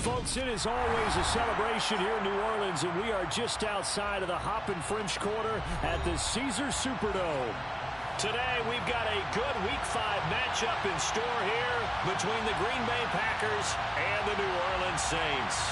Folks, it is always a celebration here in New Orleans, and we are just outside of the Hoppin' French Quarter at the Caesars Superdome. Today, we've got a good Week 5 matchup in store here between the Green Bay Packers and the New Orleans Saints.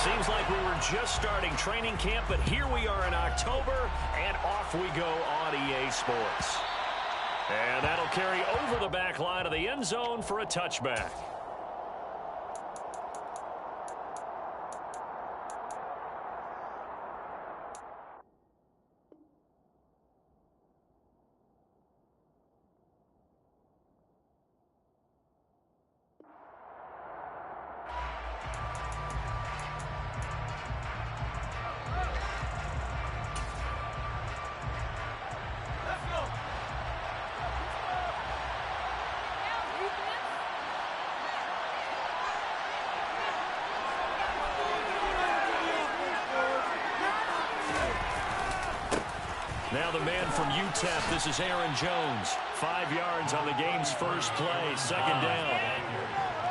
Seems like we were just starting training camp, but here we are in October, and off we go on EA Sports. And that'll carry over the back line of the end zone for a touchback. Now the man from UTEP, this is Aaron Jones. 5 yards on the game's first play, second down.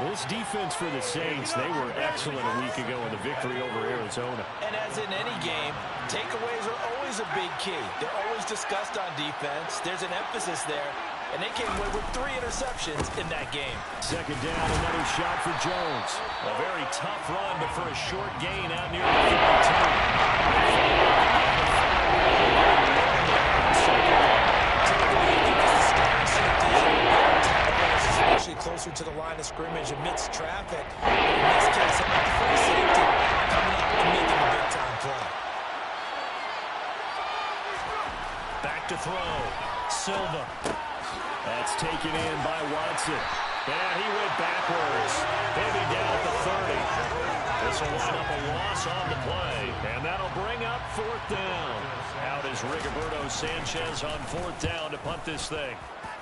Well, this defense for the Saints, they were excellent a week ago in the victory over Arizona. And as in any game, takeaways are always a big key. They're always discussed on defense. There's an emphasis there, and they came away with 3 interceptions in that game. Second down, another shot for Jones. A very tough run, but for a short gain out near the 32. Especially closer to the line of scrimmage amidst traffic. In this case, I'm not the free safety coming up and making a big-time play. Back to throw. Silva. That's taken in by Watson. Yeah, he went backwards. Maybe down at the 30. This will line up a loss on the play, and that'll bring up 4th down. Out is Rigoberto Sanchez on 4th down to punt this thing.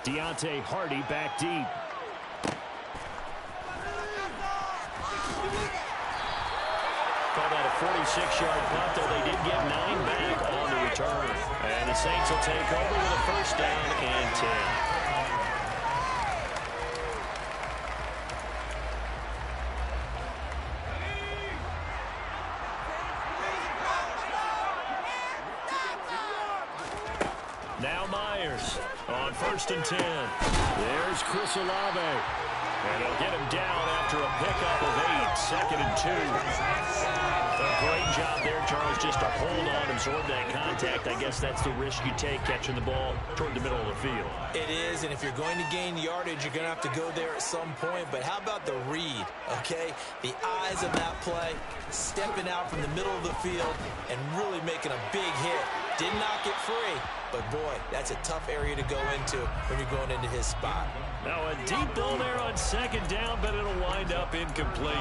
Deontay Hardy back deep. Called out a 46-yard punt, though they did get 9 back on the return. And the Saints will take over with a 1st down and 10. Now Myers on 1st and 10. There's Chris Olave. And he'll get him down after a pickup of 8, 2nd and 2. A great job there, Charles, just to hold on, absorb that contact. I guess that's the risk you take, catching the ball toward the middle of the field. It is, and if you're going to gain yardage, you're going to have to go there at some point. But how about the read, okay? The eyes of that play, stepping out from the middle of the field and really making a big hit. Did not get free, but boy, that's a tough area to go into when you're going into his spot. Now a deep ball there on 2nd down, but it'll wind up incomplete.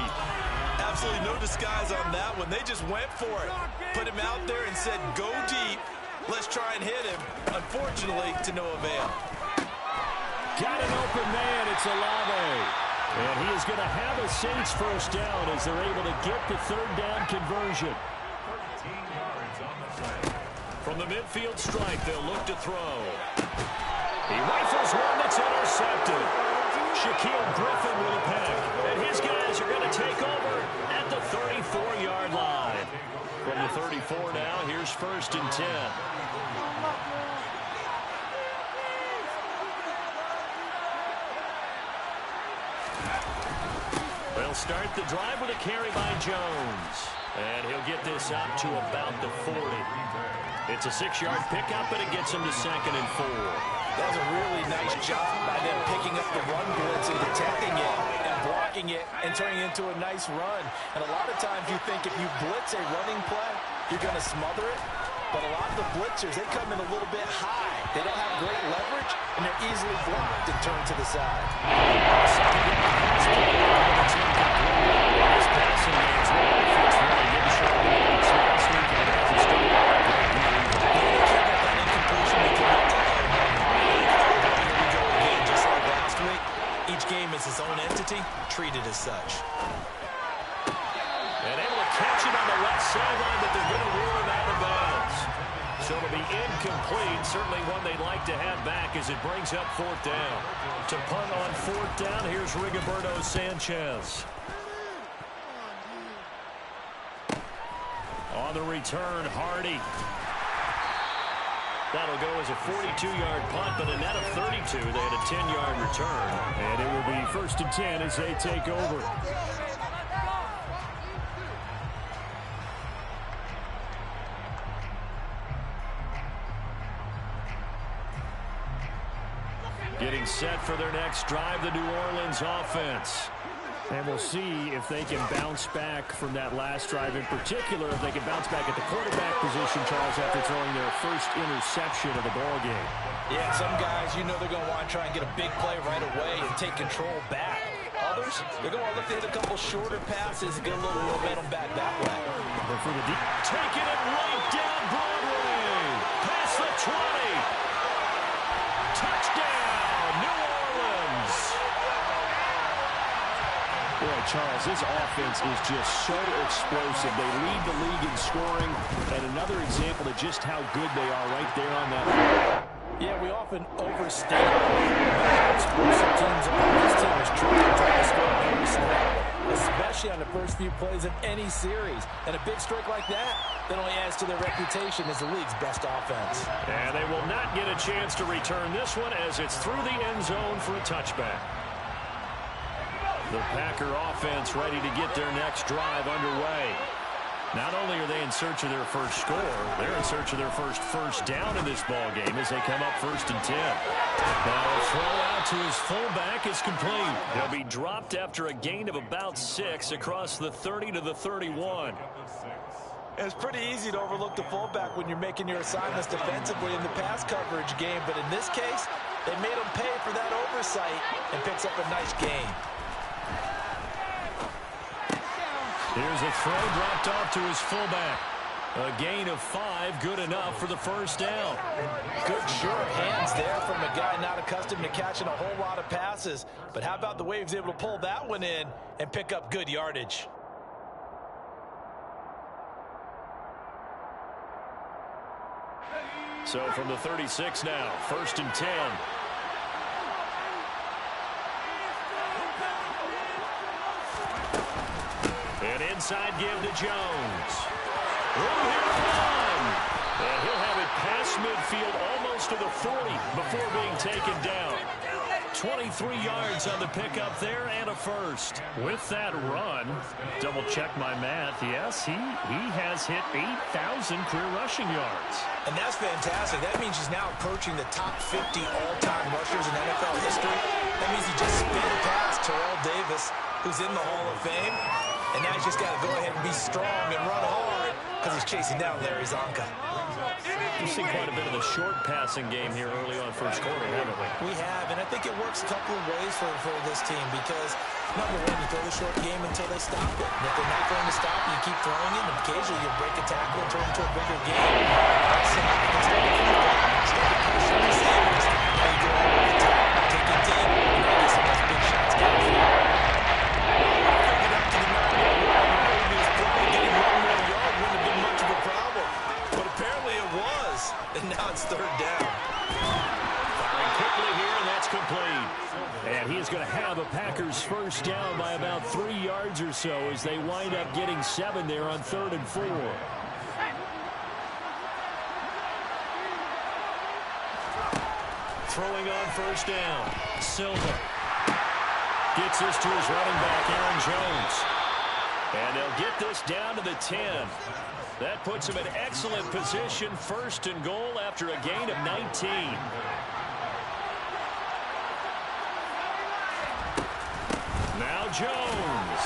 Absolutely no disguise on that one. They just went for it. Put him out there and said, go deep. Let's try and hit him. Unfortunately, to no avail. Got an open man. It's Olave. And he is going to have a Saints 1st down as they're able to get the 3rd down conversion. From the midfield stripe, they'll look to throw. He rifles one that's intercepted. Shaquille Griffin with a pick. And his guys are going to take over at the 34-yard line. From the 34 now, here's 1st and 10. They'll start the drive with a carry by Jones. And he'll get this out to about the 40. It's a 6-yard pickup, but it gets him to 2nd and 4. That was a really nice job by them picking up the run blitz and detecting it and blocking it and turning it into a nice run. And a lot of times you think if you blitz a running play, you're going to smother it. But a lot of the blitzers, they come in a little bit high. They don't have great leverage, and they're easily blocked and turned to the side. Each game is its own entity, treated as such. And able to catch it on the left sideline, but they're going to rule him out of bounds. So it'll be incomplete. Certainly one they'd like to have back as it brings up fourth down. To punt on fourth down, here's Rigoberto Sanchez. On the return, Hardy. That'll go as a 42-yard punt, but a net of 32. They had a 10-yard return. And it will be 1st and 10 as they take over. Getting set for their next drive, the New Orleans offense. And we'll see if they can bounce back from that last drive in particular, if they can bounce back at the quarterback position, Charles, after throwing their first interception of the ballgame. Yeah, some guys, you know they're going to want to try and get a big play right away and take control back. Others, they're going to look to hit a couple shorter passes and get a little momentum back that way. But for the deep, taking it right down Broadway, past the 20. Touchdown, New Orleans. Boy, Charles, this offense is just so explosive. They lead the league in scoring, and another example of just how good they are right there on that field. Yeah, we often overstate how explosive teams are. This team is trying to score every snap, especially on the first few plays of any series. And a big streak like that only adds to their reputation as the league's best offense. And they will not get a chance to return this one as it's through the end zone for a touchback. The Packer offense ready to get their next drive underway. Not only are they in search of their first score, they're in search of their first down in this ball game as they come up 1st and 10. Now a throw out to his fullback is complete. He'll be dropped after a gain of about 6 across the 30 to the 31. It's pretty easy to overlook the fullback when you're making your assignments defensively in the pass coverage game, but in this case, they made him pay for that oversight and picks up a nice gain. Here's a throw dropped off to his fullback. A gain of 5, good enough for the first down. Good sure hands there from a guy not accustomed to catching a whole lot of passes. But how about the way he was able to pull that one in and pick up good yardage? So from the 36 now, 1st and 10. An inside give to Jones. Room here to run. And he'll have it past midfield almost to the 40 before being taken down. 23 yards on the pickup there and a first. With that run, double check my math. Yes, he has hit 8,000 career rushing yards. And that's fantastic. That means he's now approaching the top 50 all-time rushers in NFL history. That means he just sped past Terrell Davis, who's in the Hall of Fame. And now he's just got to go ahead and be strong and run hard because he's chasing down Larry Zonka. We've seen quite a bit of the short passing game here early on first quarter, haven't we? We have, and I think it works a couple of ways for this team because, number one, you throw the short game until they stop it. And if they're not going to stop it, you keep throwing it, and occasionally you'll break a tackle and turn into a bigger game. So, instead of pressure receivers, now you go over the top, take it deep, and now get some of those big shots downfield. And now it's 3rd down. Firing quickly here, and that's complete. And he is going to have a Packers first down by about 3 yards or so as they wind up getting 7 there on 3rd and 4. Throwing on first down. Silva gets this to his running back, Aaron Jones. And they'll get this down to the 10. That puts him in excellent position, 1st and goal after a gain of 19. Now Jones.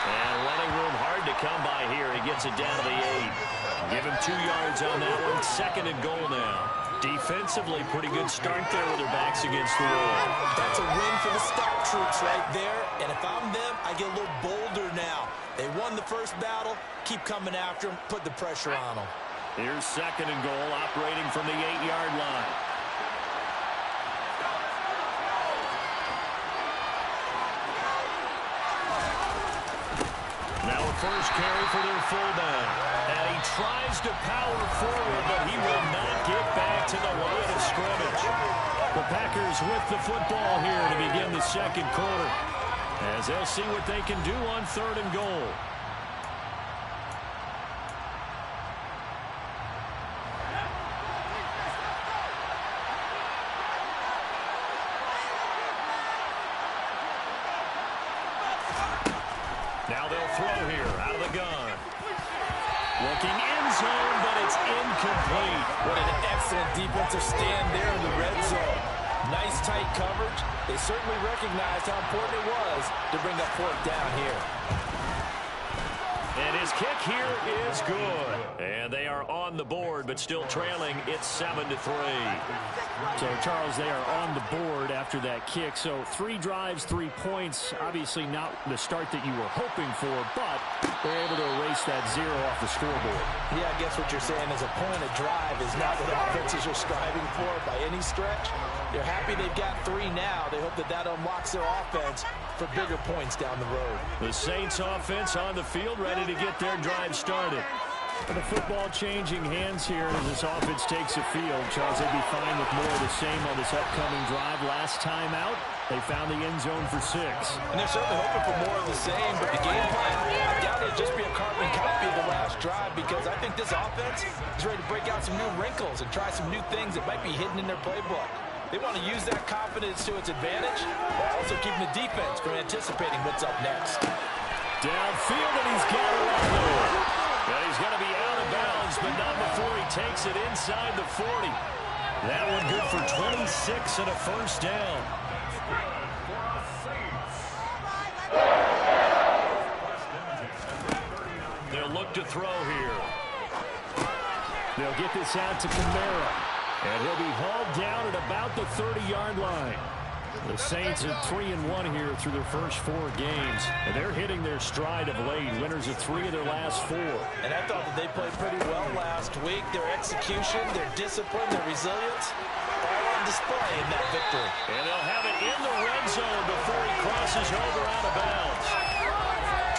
And running room hard to come by here. He gets it down to the 8. Give him 2 yards on that one. 2nd and goal now. Defensively, pretty good start there with their backs against the wall. That's a win for the stout troops right there. And if I'm them, I get a little bolder now. They won the first battle. Keep coming after them. Put the pressure on them. Here's 2nd and goal, operating from the 8-yard line. Now a the first carry for their fullback. And he tries to power forward, but he will not get back to the line of scrimmage. The Packers with the football here to begin the second quarter, as they'll see what they can do on 3rd and goal. Now they'll throw here out of the gun. Looking end zone, but it's incomplete. What an excellent defensive stand there in the red zone. Nice tight coverage. They certainly recognized how important it was to bring up 4th down here. And his kick here is good. And they are on the board, but still trailing. It's 7-3. So, Charles, they are on the board after that kick. So 3 drives, 3 points. Obviously not the start that you were hoping for, but they're able to erase that 0 off the scoreboard. Yeah, I guess what you're saying is a point of drive is not what offenses are striving for by any stretch. They're happy they've got 3 now. They hope that that unlocks their offense for bigger points down the road. The Saints offense on the field, ready to get their drive started. The football changing hands here as this offense takes the field. Charles, they'd be fine with more of the same on this upcoming drive. Last time out, they found the end zone for 6. And they're certainly hoping for more of the same, but the game plan, I doubt it'll just be a carbon copy of the last drive, because I think this offense is ready to break out some new wrinkles and try some new things that might be hidden in their playbook. They want to use that confidence to its advantage, while also keeping the defense from anticipating what's up next. Downfield, and he's got it on there. And he's going to be out of bounds, but not before he takes it inside the 40. That one good for 26 and a first down. They'll look to throw here. They'll get this out to Kamara. And he'll be hauled down at about the 30-yard line. The Saints are 3-1 here through their first 4 games. And they're hitting their stride of late. Winners of 3 of their last 4. And I thought that they played pretty well last week. Their execution, their discipline, their resilience, all on display in that victory. And they'll have it in the red zone before he crosses over out of bounds.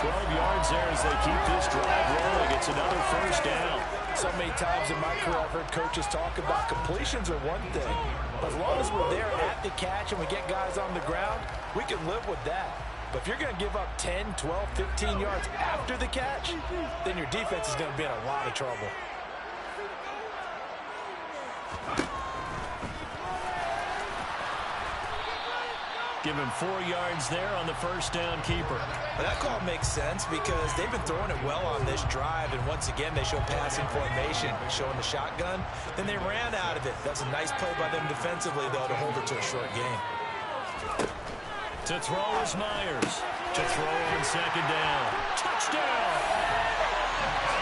12 yards there as they keep this drive rolling. It's another first down. So many times in my career I've heard coaches talk about completions are one thing. But as long as we're there at the catch and we get guys on the ground, we can live with that. But if you're going to give up 10, 12, 15 yards after the catch, then your defense is going to be in a lot of trouble. Give him 4 yards there on the first down keeper. But that call makes sense because they've been throwing it well on this drive, and once again they show passing formation, showing the shotgun. Then they ran out of it. That's a nice play by them defensively, though, to hold it to a short game. To throw is Myers. To throw on second down. Touchdown!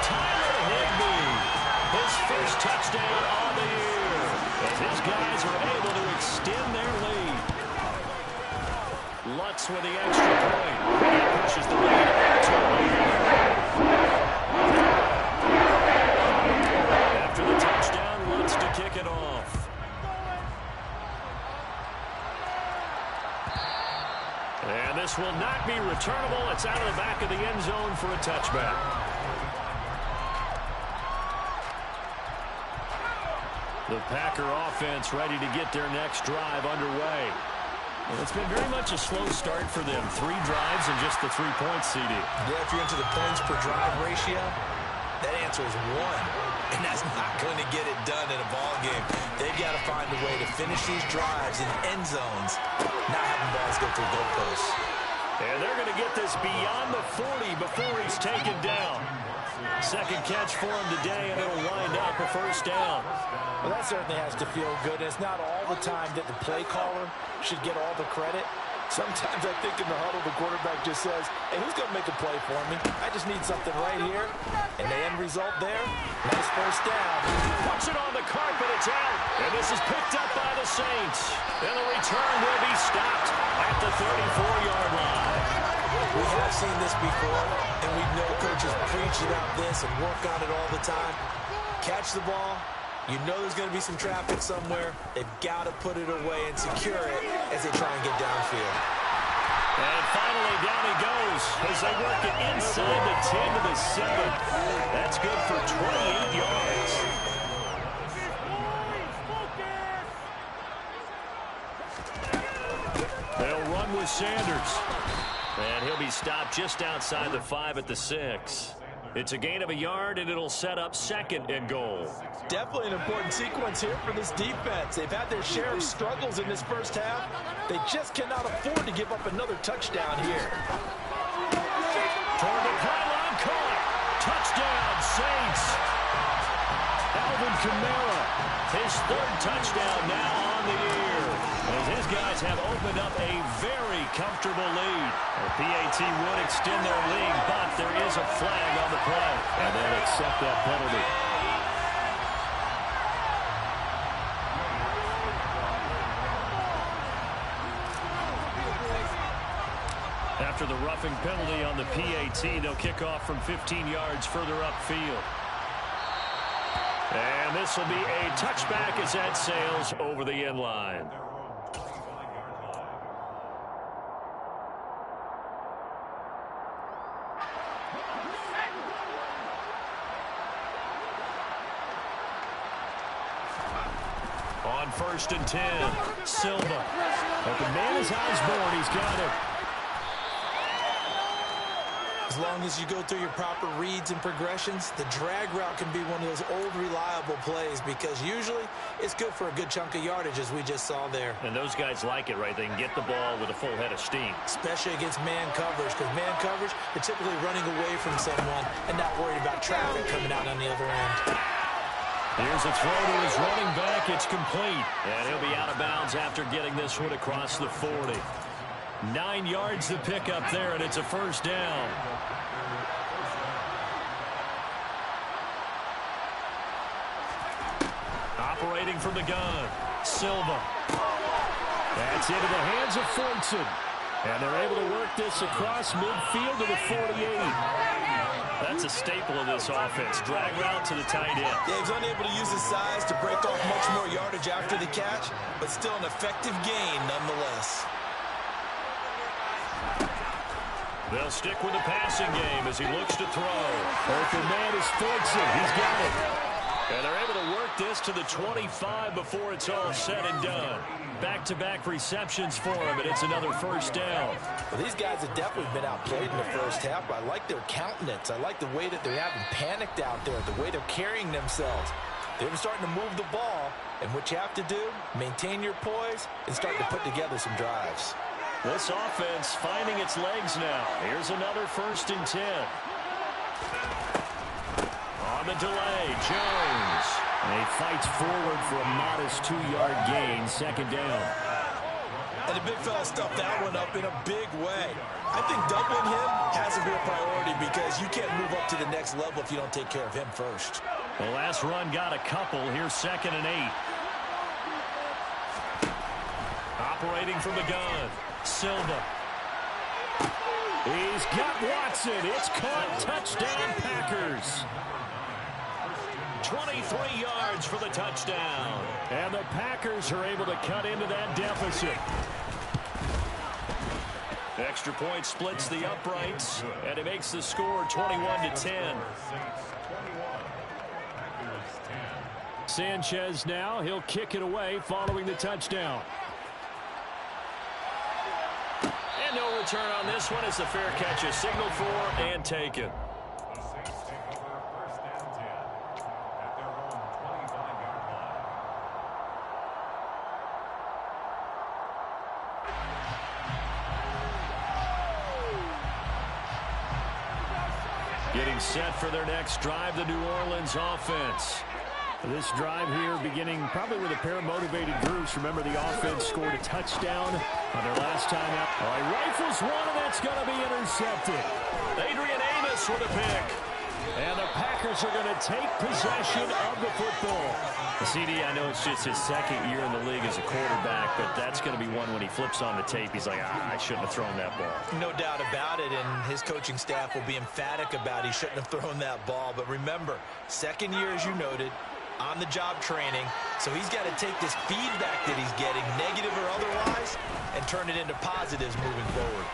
Tyler Higbee. His first touchdown on the year. As his guys are able to extend their lead. Lutz with the extra point. He pushes the lead to a lead. After the touchdown, Lutz to kick it off. And this will not be returnable. It's out of the back of the end zone for a touchback. The Packer offense ready to get their next drive underway. Well, it's been very much a slow start for them. 3 drives and just the 3 points, CD. Yeah, if you're into the points per drive ratio, that answer is 1. And that's not going to get it done in a ball game. They've got to find a way to finish these drives in end zones, not having balls go through goalposts. And they're going to get this beyond the 40 before he's taken down. Second catch for him today, and it'll wind up a first down. Well, that certainly has to feel good. It's not all the time that the play caller should get all the credit. Sometimes I think in the huddle, the quarterback just says, hey, who's going to make a play for me? I just need something right here. And the end result there, nice first down. Puts it on the carpet, it's out. And this is picked up by the Saints. And the return will be stopped at the 34-yard line. We have seen this before, and we know coaches preach about this and work on it all the time. Catch the ball. You know there's going to be some traffic somewhere. They've got to put it away and secure it as they try and get downfield. And finally, down he goes as they work it inside the 10 to the 7. That's good for 28 yards. They'll run with Sanders. And he'll be stopped just outside the 5 at the 6. It's a gain of a yard, and it'll set up 2nd and goal. Definitely an important sequence here for this defense. They've had their share of struggles in this first half. They just cannot afford to give up another touchdown here. Toward the pylon, caught. Touchdown, Saints. Alvin Kamara, his 3rd touchdown now on the year. As his guys have opened up a very comfortable lead. The PAT would extend their lead, but there is a flag on the play. And they'll accept that penalty. After the roughing penalty on the PAT, they'll kick off from 15 yards further upfield. And this will be a touchback as that sails over the end line. On 1st and 10, Silva. But the man is Osborne. He's got it. As long as you go through your proper reads and progressions, the drag route can be one of those old reliable plays because usually it's good for a good chunk of yardage, as we just saw there. And those guys like it, right? They can get the ball with a full head of steam. Especially against man coverage, because man coverage, they're typically running away from someone and not worried about traffic coming out on the other end. Here's a throw to his running back. It's complete. And he'll be out of bounds after getting this one across the 40. 9 yards to pick up there, and it's a 1st down. Operating from the gun, Silva. That's into the hands of Fortson. And they're able to work this across midfield to the 48. That's a staple of this offense. Drag route to the tight end. Yeah, he's unable to use his size to break off much more yardage after the catch, but still an effective gain nonetheless. They'll stick with the passing game as he looks to throw. Open man is Fortson. He's got it. And they're able to work this to the 25 before it's all said and done. Back-to-back receptions for him, and it's another 1st down. Well, these guys have definitely been outplayed in the first half, but I like their countenance. I like the way that they haven't panicked out there, the way they're carrying themselves. They're starting to move the ball, and what you have to do, maintain your poise and start to put together some drives. This offense finding its legs now. Here's another 1st and 10. On the delay, Jones. And he fights forward for a modest 2-yard gain, 2nd down. And the big fella stuffed that one up in a big way. I think doubling him has to be a priority because you can't move up to the next level if you don't take care of him first. The last run got a couple. Here's 2nd and 8. Operating from the gun, Silva. He's got Watson. It's caught. Touchdown, Packers. 23 yards for the touchdown. And the Packers are able to cut into that deficit. Extra point splits the uprights, and it makes the score 21-10. Sanchez now, he'll kick it away following the touchdown. And no return on this one as the fair catch is signaled for and taken. Getting set for their next drive, the New Orleans offense. This drive here beginning probably with a pair of motivated groups. Remember, the offense scored a touchdown on their last time out. All right, rifles one, and that's going to be intercepted. Adrian Amos with a pick. And the Packers are going to take possession of the football. CD, I know it's just his 2nd year in the league as a quarterback, but that's going to be one when he flips on the tape. He's like, I shouldn't have thrown that ball. No doubt about it, and his coaching staff will be emphatic about he shouldn't have thrown that ball. But remember, 2nd year, as you noted, on-the-job training, so he's got to take this feedback that he's getting, negative or otherwise, and turn it into positives moving forward.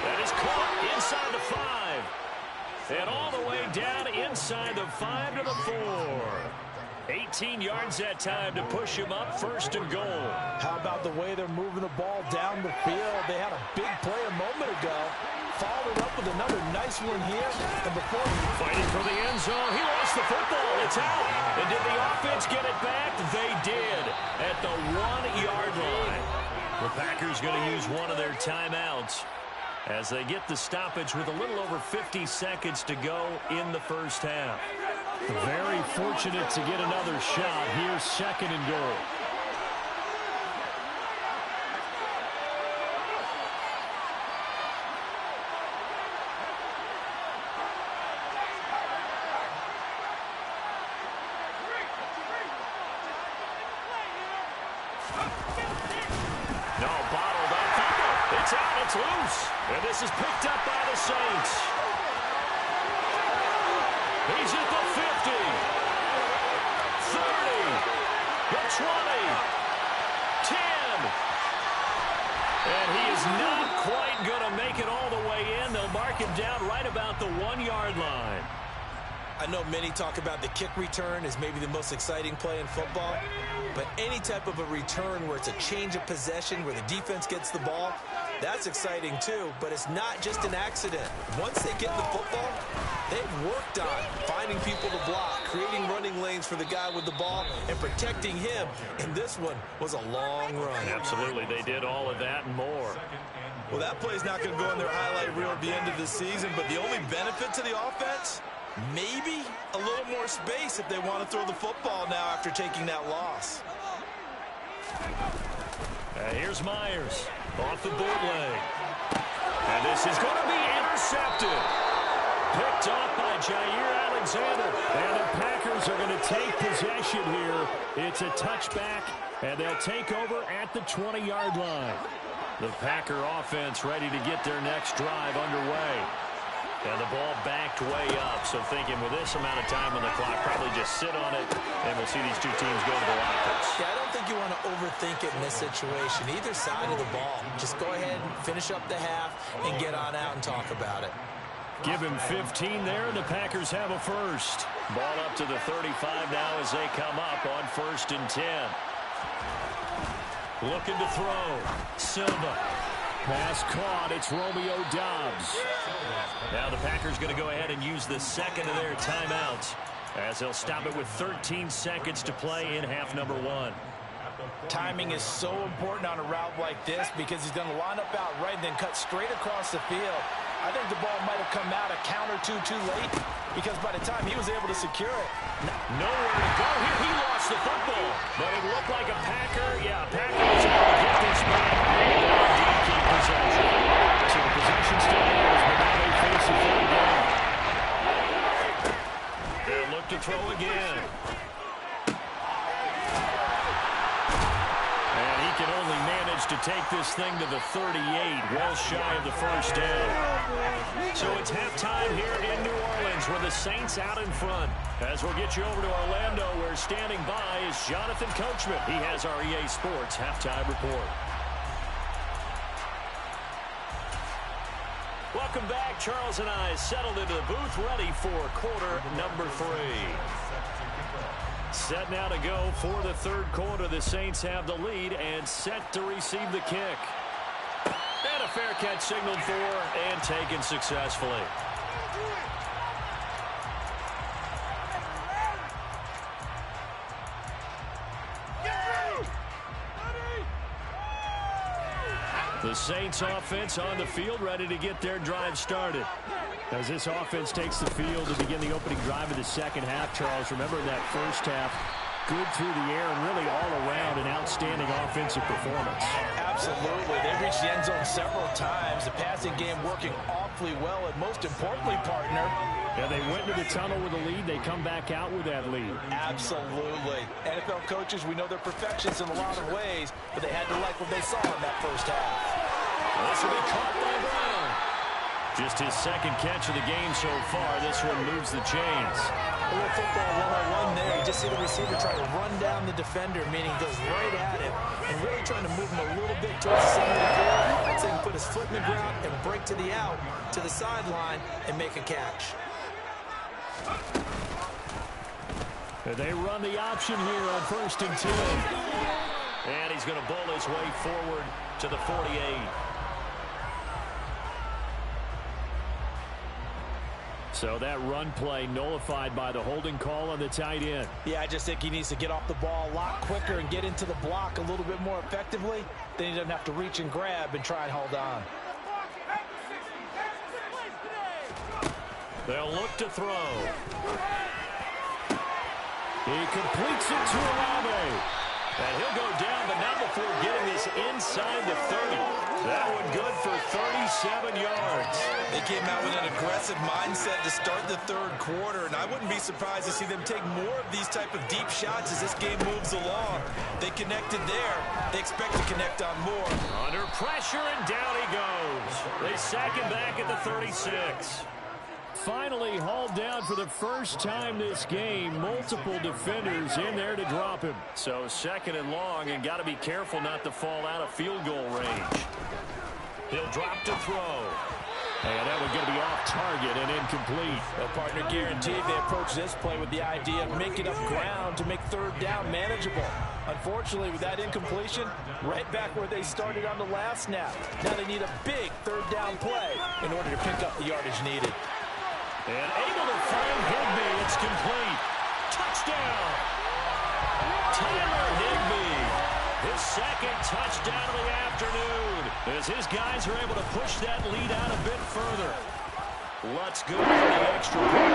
That is caught inside the 5. And all the way down inside the 5 to the 4. 18 yards that time to push him up, 1st and goal. How about the way they're moving the ball down the field? They had a big play a moment ago. Followed up with another nice one here. And before fighting for the end zone, he lost the football. It's out. And did the offense get it back? They did at the 1-yard line. The Packers going to use one of their timeouts as they get the stoppage with a little over 50 seconds to go in the first half. Very fortunate to get another shot. Here's 2nd and goal. No, bottled up. It's out. It's loose. And this is picked up by the Saints. He's at the 50, 30, the 20, 10. And he is not quite going to make it all the way in. They'll mark him down right about the 1-yard line. I know many talk about the kick return as maybe the most exciting play in football, but any type of a return where it's a change of possession, where the defense gets the ball, that's exciting too, but it's not just an accident. Once they get the football, they've worked on finding people to block, creating running lanes for the guy with the ball, and protecting him, and this one was a long run. Absolutely, they did all of that and more. Well, that play's not going to go in their highlight reel at the end of the season, but the only benefit to the offense, maybe a little more space if they want to throw the football now after taking that loss. Here's Myers off the bootleg. And this is going to be intercepted. Picked off by Jair Alexander. And the Packers are going to take possession here. It's a touchback, and they'll take over at the 20-yard line. The Packer offense ready to get their next drive underway. And the ball backed way up. So thinking with this amount of time on the clock, probably just sit on it, and we'll see these two teams go to the lockers. Yeah, I don't think you want to overthink it in this situation. Either side of the ball. Just go ahead and finish up the half and get on out and talk about it. Give him 15 there, and the Packers have a first. Ball up to the 35 now as they come up on 1st and 10. Looking to throw. Silva. Pass caught. It's Romeo Doubs. Now the Packers going to go ahead and use the second of their timeouts as they'll stop it with 13 seconds to play in half number 1. Timing is so important on a route like this because he's going to line up out right and then cut straight across the field. I think the ball might have come out a count or two too late because by the time he was able to secure it. Nowhere to go here. He lost the football. But it looked like a Packer. Yeah, a Packer was able to get this back. Keep possession. So the possession still is, but now they face a 3rd down. They'll look to throw again. And he can only manage to take this thing to the 38, well shy of the first down. So it's halftime here in New Orleans with the Saints out in front. As we'll get you over to Orlando, where standing by is Jonathan Coachman. He has our EA Sports halftime report. Welcome back. Charles and I settled into the booth, ready for quarter number 3. Set now to go for the 3rd quarter. The Saints have the lead and set to receive the kick. And a fair catch signaled for and taken successfully. The Saints offense on the field, ready to get their drive started. As this offense takes the field to begin the opening drive of the second half, Charles, remember in that first half, good through the air and really all around an outstanding offensive performance. Absolutely. They reached the end zone several times. The passing game working awfully well, and most importantly, partner. Yeah, they went to the tunnel with a lead. They come back out with that lead. Absolutely. NFL coaches, we know they're perfectionists in a lot of ways, but they had to like what they saw in that first half. This will be caught by Brown. Just his second catch of the game so far. This one moves the chains. A little football one-on-one there. You just see the receiver trying to run down the defender, meaning he goes right at him and really trying to move him a little bit towards the center of the field so he can put his foot in the ground and break to the out, to the sideline, and make a catch. They run the option here on 1st and 10. And he's going to bowl his way forward to the 48. So that run play nullified by the holding call on the tight end. Yeah, I just think he needs to get off the ball a lot quicker and get into the block a little bit more effectively. Then he doesn't have to reach and grab and try and hold on. They'll look to throw. He completes it to Olave. And he'll go down, but not before getting this inside the 30. That one good for 37 yards. They came out with an aggressive mindset to start the third quarter, and I wouldn't be surprised to see them take more of these type of deep shots as this game moves along. They connected there. They expect to connect on more. Under pressure, and down he goes. They sack him back at the 36. Finally hauled down for the first time this game. Multiple defenders in there to drop him. So 2nd and long, and got to be careful not to fall out of field goal range. He'll drop to throw. And that one going to be off target and incomplete. Well, partner guaranteed they approach this play with the idea of making up ground to make 3rd down manageable. Unfortunately, with that incompletion, right back where they started on the last snap. Now they need a big 3rd down play in order to pick up the yardage needed. And able to find Higbee. It's complete. Touchdown. Tyler Higbee. His 2nd touchdown of the afternoon. As his guys are able to push that lead out a bit further. Lutz good for the extra point.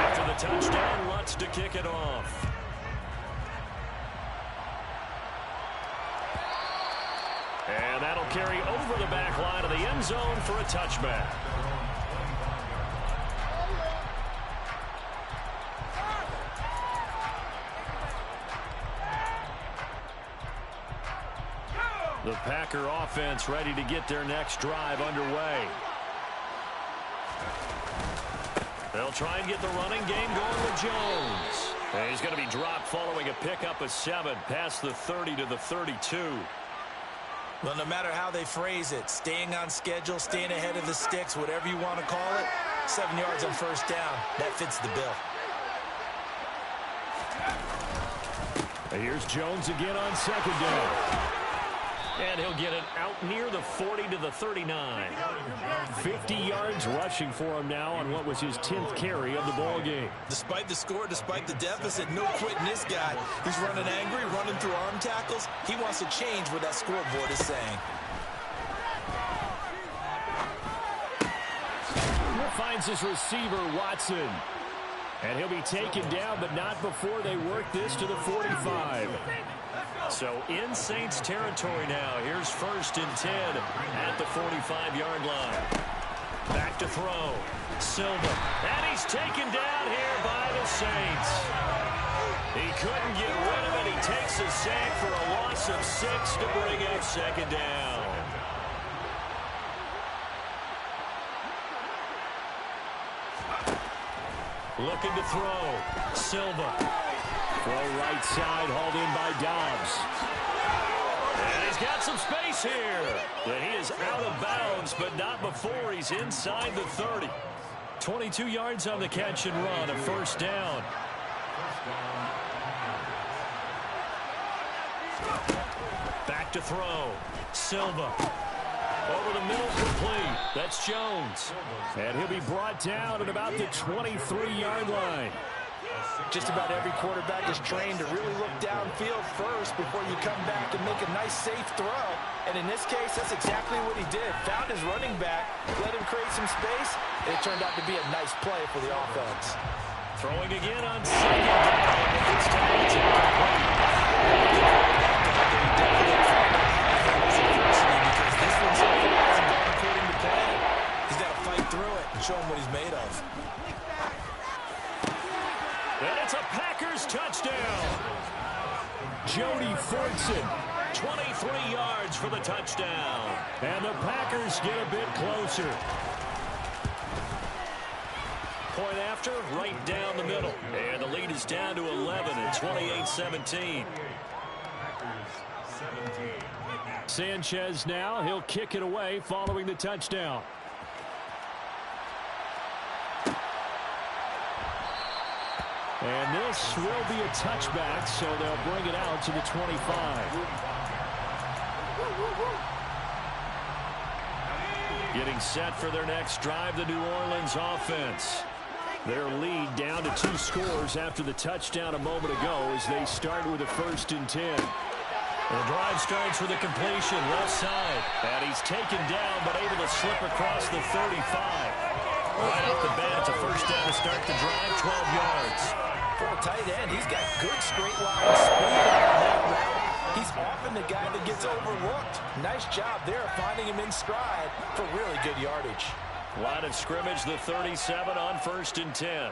After the touchdown, Lutz to kick it off. And that'll carry over the back line of the end zone for a touchback. The Packer offense ready to get their next drive underway. They'll try and get the running game going with Jones. And he's going to be dropped following a pickup of 7 past the 30 to the 32. Well, no matter how they phrase it, staying on schedule, staying ahead of the sticks, whatever you want to call it, 7 yards on 1st down, that fits the bill. And here's Jones again on 2nd down. And he'll get it out near the 40 to the 39. 50 yards rushing for him now on what was his 10th carry of the ball game. Despite the score, despite the deficit, no quitting this guy. He's running angry, running through arm tackles. He wants to change what that scoreboard is saying. Finds his receiver, Watson. And he'll be taken down, but not before they work this to the 45. So in Saints territory now. Here's 1st and 10 at the 45-yard line. Back to throw. Silva. And he's taken down here by the Saints. He couldn't get rid of it. He takes a sack for a loss of 6 to bring up 2nd down. Looking to throw. Silva. Throw right side, hauled in by Dobbs. And he's got some space here. But he is out of bounds, but not before he's inside the 30. 22 yards on the catch and run, a 1st down. Back to throw. Silva. Over the middle, complete. That's Jones. And he'll be brought down at about the 23-yard line. Just about every quarterback is trained to really look downfield first before you come back and make a nice, safe throw. And in this case, that's exactly what he did. Found his running back, let him create some space, and it turned out to be a nice play for the offense. Throwing again on 2nd down. This time it's incomplete. Because this one so far hasn't gone according to plan. He's got to fight through it and show him what he's made of. And it's a Packers touchdown. Jody Fortson 3 yards for the touchdown. And the Packers get a bit closer. Point after, right down the middle. And the lead is down to 11 at 28-17. Sanchez now, he'll kick it away following the touchdown. And this will be a touchback, so they'll bring it out to the 25. Getting set for their next drive, the New Orleans offense. Their lead down to 2 scores after the touchdown a moment ago as they start with a 1st and 10. The drive starts with a completion left side. And he's taken down but able to slip across the 35. Right off the bat, it's a 1st down to start the drive, 12 yards. For a tight end, he's got good straight line speed on that route. He's often the guy that gets overlooked. Nice job there finding him in stride for really good yardage. Line of scrimmage, the 37 on 1st and 10.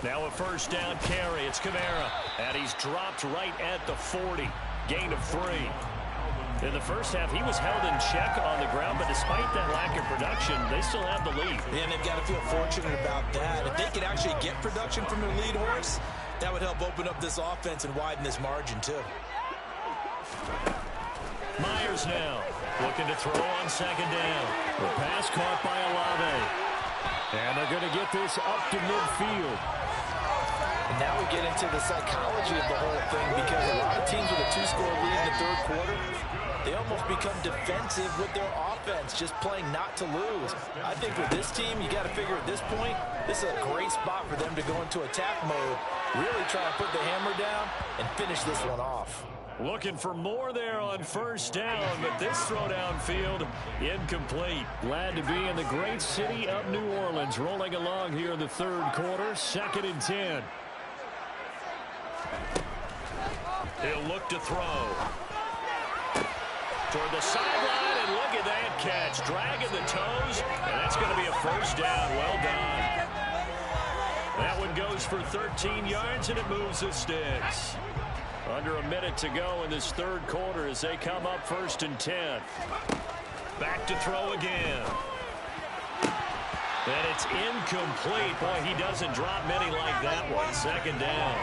Now a 1st down carry. It's Kamara. And he's dropped right at the 40. Gain of 3. In the first half, he was held in check on the ground, but despite that lack of production, they still have the lead. And they've got to feel fortunate about that. If they could actually get production from their lead horse, that would help open up this offense and widen this margin, too. Myers now looking to throw on 2nd down. The pass caught by Olave. And they're going to get this up to midfield. And now we get into the psychology of the whole thing because a lot of teams with a 2-score lead in the 3rd quarter, they almost become defensive with their offense, just playing not to lose. I think with this team, you got to figure at this point, this is a great spot for them to go into attack mode, really try to put the hammer down and finish this one off. Looking for more there on 1st down, but this throw downfield incomplete. Glad to be in the great city of New Orleans, rolling along here in the 3rd quarter, 2nd and 10. He'll look to throw. Toward the sideline, and look at that catch. Dragging the toes, and that's going to be a 1st down. Well done. That one goes for 13 yards, and it moves the sticks. Under a minute to go in this 3rd quarter as they come up 1st and 10. Back to throw again. And it's incomplete. Boy, he doesn't drop many like that one. 2nd down.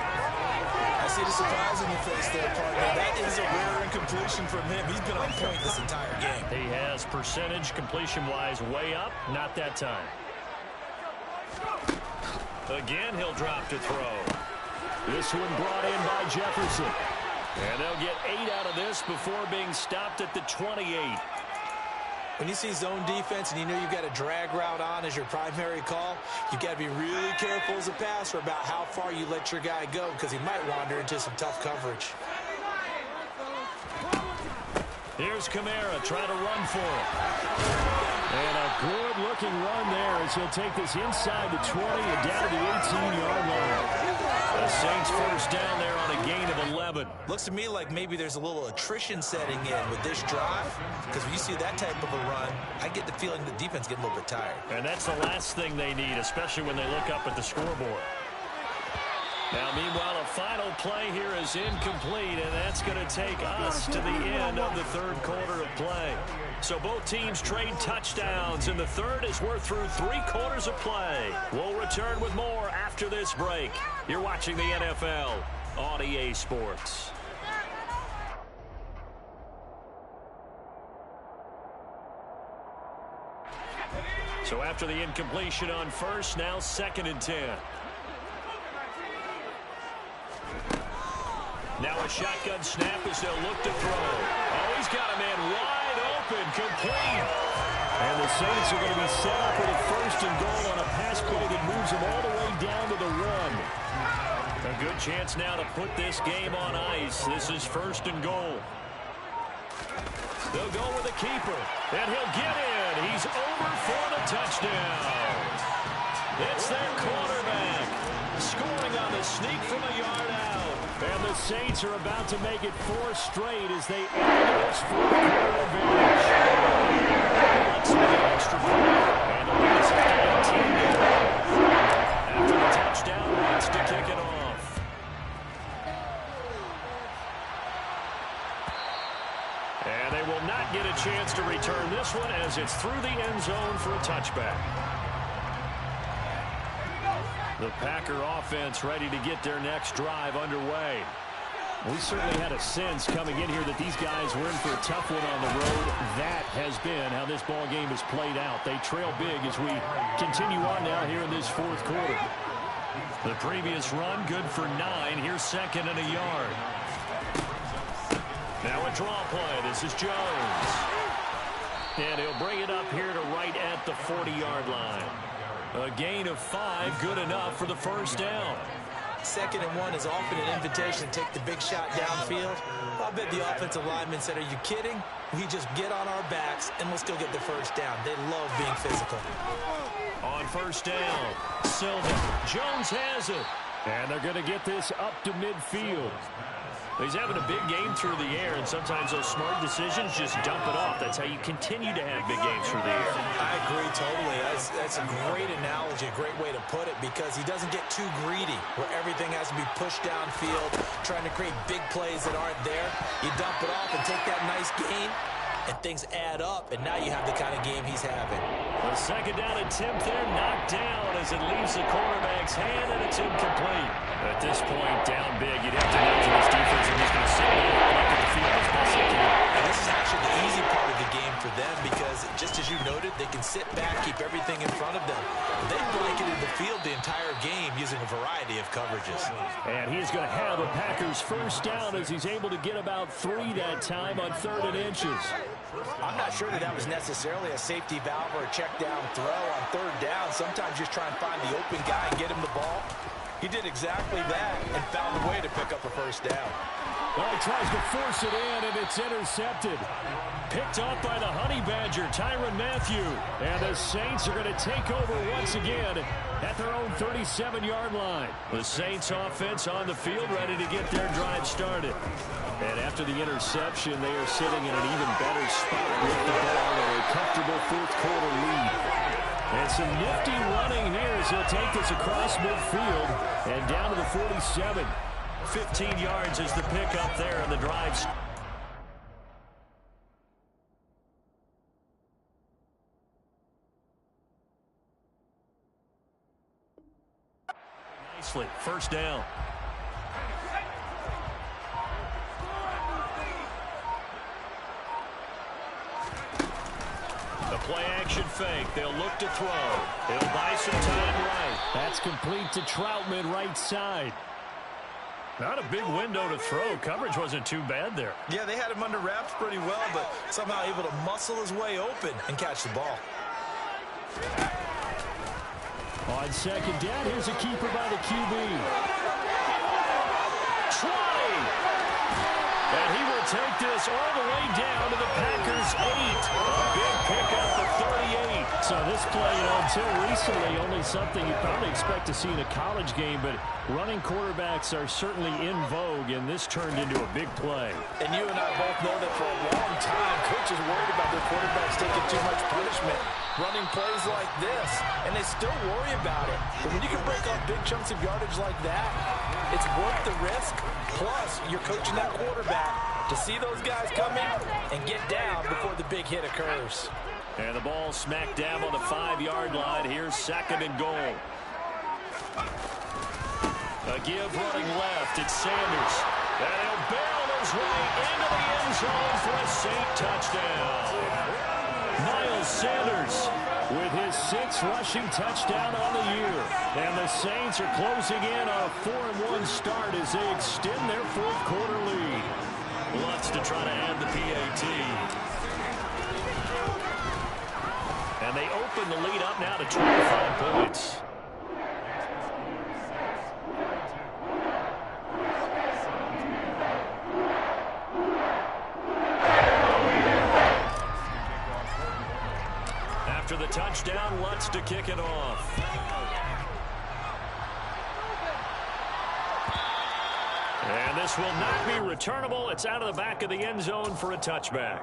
I see the surprise in your face there, partner. That is a rare incompletion from him. He's been on point this entire game. He has percentage completion-wise way up. Not that time. Again, he'll drop to throw. This one brought in by Jefferson. And they'll get 8 out of this before being stopped at the 28. When you see zone defense and you know you've got a drag route on as your primary call, you've got to be really careful as a passer about how far you let your guy go because he might wander into some tough coverage. Here's Kamara trying to run for it. And a good-looking run there as he'll take this inside the 20 and down to the 18-yard line. The Saints 1st down there on a gain of 11. Looks to me like maybe there's a little attrition setting in with this drive because when you see that type of a run, I get the feeling the defense getting a little bit tired. And that's the last thing they need, especially when they look up at the scoreboard. Now, meanwhile, a final play here is incomplete, and that's going to take us to the end of the 3rd quarter of play. So both teams trade touchdowns in the 3rd as we're through 3 quarters of play. We'll return with more after this break. You're watching the NFL on EA Sports. So after the incompletion on 1st, now 2nd and 10. Now a shotgun snap as they'll look to throw. Oh, he's got a man wide open, complete. And the Saints are going to be set up with a 1st and goal on a pass play that moves them all the way down to the 1. A good chance now to put this game on ice. This is 1st and goal. They'll go with the keeper, and he'll get in. He's over for the touchdown. It's their quarterback scoring on the sneak from a yard out. And the Saints are about to make it 4 straight as they add this 4th quarter advantage. Let's make an extra point. And the lead is 18. as it's through the end zone for a touchback. The Packer offense ready to get their next drive underway. We certainly had a sense coming in here that these guys were in for a tough one on the road. That has been how this ball game has played out. They trail big as we continue on now here in this fourth quarter. The previous run, good for 9. Here's second and a yard. Now a draw play. This is Jones. And he'll bring it up here to right at the 40-yard line. A gain of 5, good enough for the first down. 2nd and 1 is often an invitation to take the big shot downfield. I bet the offensive lineman said, are you kidding? We just get on our backs and we'll still get the first down. They love being physical. On first down, Silva. Jones has it. And they're going to get this up to midfield. He's having a big game through the air, and sometimes those smart decisions just dump it off. That's how you continue to have big games through the air. I agree totally. That's a great analogy, a great way to put it, because he doesn't get too greedy where everything has to be pushed downfield, trying to create big plays that aren't there. You dump it off and take that nice gain, and things add up, and now you have the kind of game he's having. The second down attempt there, knocked down as it leaves the quarterback's hand, and it's incomplete. At this point, down big, you'd have to imagine this defense is just going to sit back and blanket the field as best they can. And this is actually the easy part of the game for them, because just as you noted, they can sit back, keep everything in front of them. They blanketed the field the entire game using a variety of coverages. And he's going to have a Packers first down as he's able to get about 3 that time on 3rd and inches. I'm not sure that was necessarily a safety valve or a check down throw on 3rd down. Sometimes just try and find the open guy and get him the ball. He did exactly that and found a way to pick up a first down. Well, he tries to force it in, and it's intercepted. Picked off by the Honey Badger, Tyrann Mathieu. And the Saints are going to take over once again at their own 37-yard line. The Saints offense on the field, ready to get their drive started. And after the interception, they are sitting in an even better spot with the ball and a comfortable fourth-quarter lead. And some nifty running here as he'll take this across midfield and down to the 47. 15 yards is the pickup there on the drive. Nicely, first down. The play-action fake. They'll look to throw. He'll buy some time right. That's complete to Troutman, right side. Not a big window to throw. Coverage wasn't too bad there. Yeah, they had him under wraps pretty well, but somehow able to muscle his way open and catch the ball. On second down, here's a keeper by the QB. 20! And he will take this all the way down to the Packers' 8. A big pickup of 38. So this play, until recently, only something you probably expect to see in a college game, but running quarterbacks are certainly in vogue, and this turned into a big play. And you and I both know that for a long time, coaches worried about their quarterbacks taking too much punishment, running plays like this, and they still worry about it. But when you can break up big chunks of yardage like that, it's worth the risk. Plus, you're coaching that quarterback to see those guys coming and get down before the big hit occurs. And the ball smack dab on the 5-yard line. Here's second and goal. A give running left. It's Sanders. And he'll barrel his way into the end zone for a Saint touchdown. Miles Sanders with his 6th rushing touchdown on the year. And the Saints are closing in on a 4-1 start as they extend their fourth-quarter lead. Lutz to try to add the PAT. And they open the lead up now to 25 points. After the touchdown, Lutz to kick it off. And this will not be returnable. It's out of the back of the end zone for a touchback.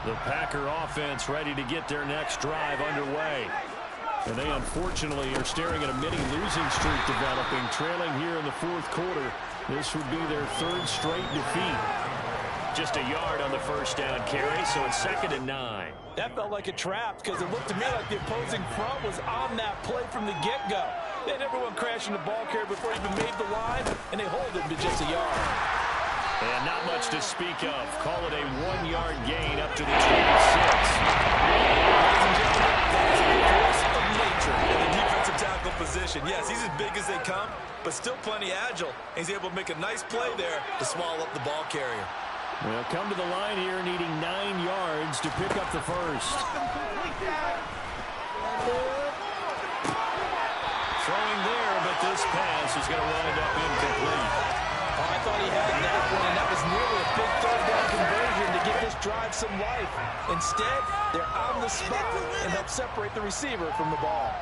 The Packer offense ready to get their next drive underway. And they unfortunately are staring at a mini losing streak developing, trailing here in the fourth quarter. This would be their 3rd straight defeat. just a yard on the first down carry, so it's 2nd and 9. That felt like a trap because it looked to me like the opposing front was on that play from the get-go. They had everyone crashing the ball carrier before he even made the line, and they hold him to just a yard. And not much to speak of. Call it a 1-yard gain up to the 26. Ladies and gentlemen, that is a force of nature in the defensive tackle position. Yes, he's as big as they come, but still plenty agile. And he's able to make a nice play there to swallow up the ball carrier. Well, come to the line here needing 9 yards to pick up the first. Throwing there, but this pass is going to wind up incomplete. Oh, I thought he had that one, and that was nearly a big third-down conversion to give this drive some life. Instead, they're on the spot and help separate the receiver from the ball.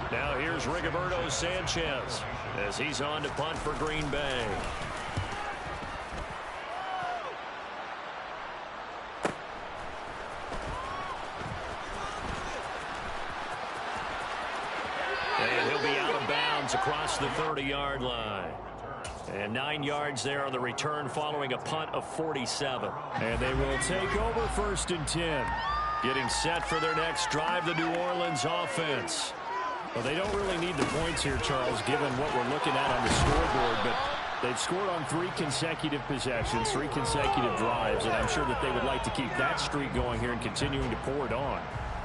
Now here's Rigoberto Sanchez as he's on to punt for Green Bay. And he'll be out of bounds across the 30-yard line. And 9 yards there on the return following a punt of 47. And they will take over 1st and 10. Getting set for their next drive, the New Orleans offense. Well, they don't really need the points here, Charles, given what we're looking at on the scoreboard, but they've scored on 3 consecutive possessions, 3 consecutive drives, and I'm sure that they would like to keep that streak going here and continuing to pour it on.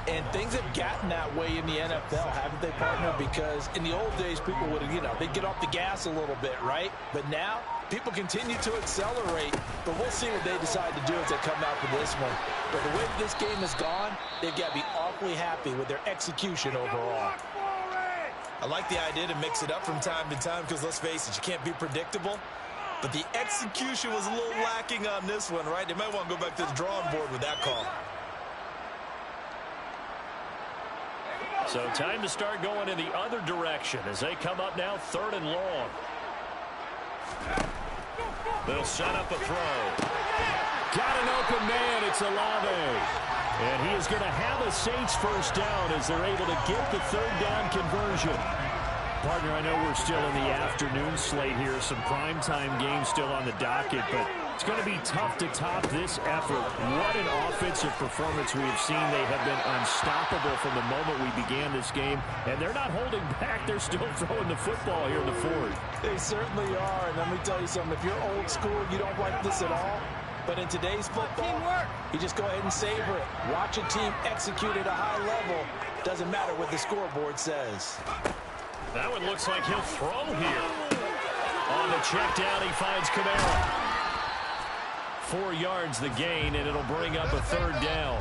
And things have gotten that way in the NFL, haven't they, partner? Because in the old days, people would, they'd get off the gas a little bit, right? But now, people continue to accelerate, but we'll see what they decide to do as they come out for this one. But the way this game has gone, they've got to be awfully happy with their execution overall. I like the idea to mix it up from time to time because, let's face it, you can't be predictable. But the execution was a little lacking on this one, right? They might want to go back to the drawing board with that call. So time to start going in the other direction as they come up now 3rd and long. They'll set up a throw. Got an open man. It's Olave. And he is going to have a Saints first down as they're able to get the 3rd down conversion. Partner, I know we're still in the afternoon slate here. Some primetime games still on the docket, but it's going to be tough to top this effort. What an offensive performance we have seen. They have been unstoppable from the moment we began this game, and they're not holding back. They're still throwing the football here in the 4th. They certainly are, and let me tell you something. If you're old school, you don't like this at all. But in today's football, you just go ahead and savor it. Watch a team execute at a high level. Doesn't matter what the scoreboard says. That one looks like he'll throw here. On the check down, he finds Kamara. 4 yards the gain, and it'll bring up a 3rd down.